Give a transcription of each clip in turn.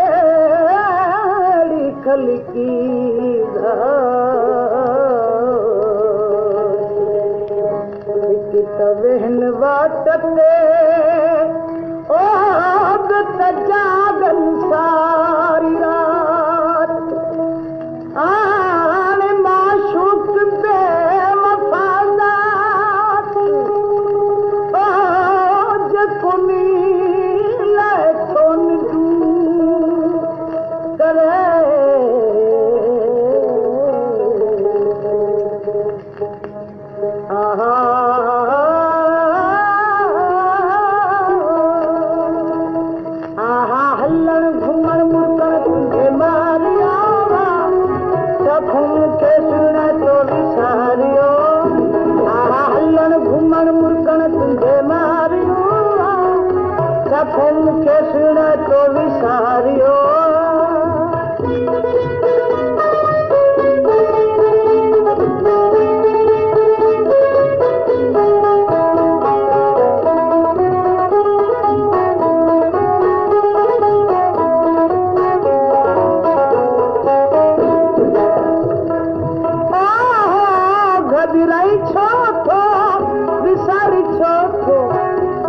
एड़ी खलकी तवेहन वाटते ओ जागन सारी रात आन माशूक बे वफादात ओ जकुनी लाए थोन दू करे आहा हल्लण घुमण मुकण तुझे मारिया सखुन के सुन तो विसारियो आहा हल्लण घुमण मुकण तुझे मारियो सखुन के सुन तो विसारियो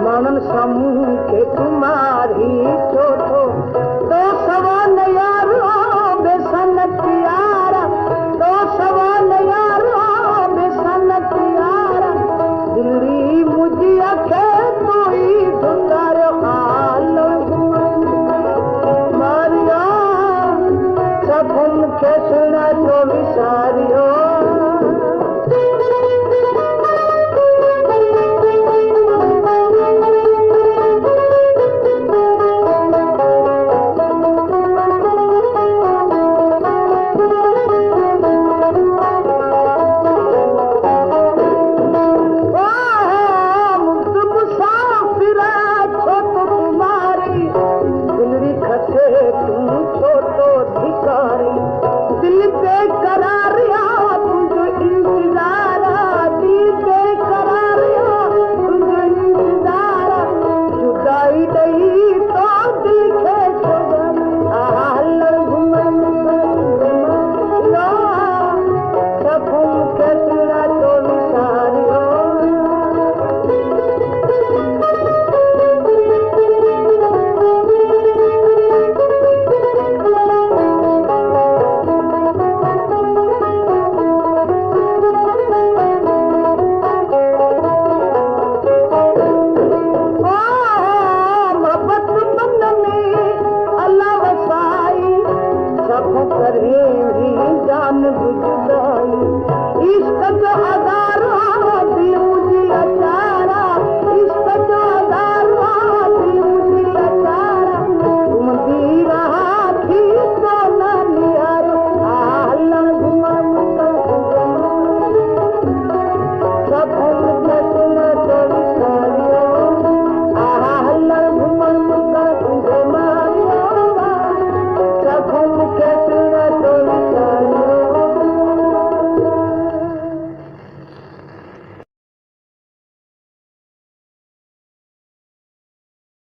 मानन समूह के तुम्हारी छोटो तो सवाल यारो बेसन प्यारा तो सवाल यारो बेसन प्यारा दिल्ली मुझे अखे कोई दुकार हाल मारिया सपन के सुना तो विसारियो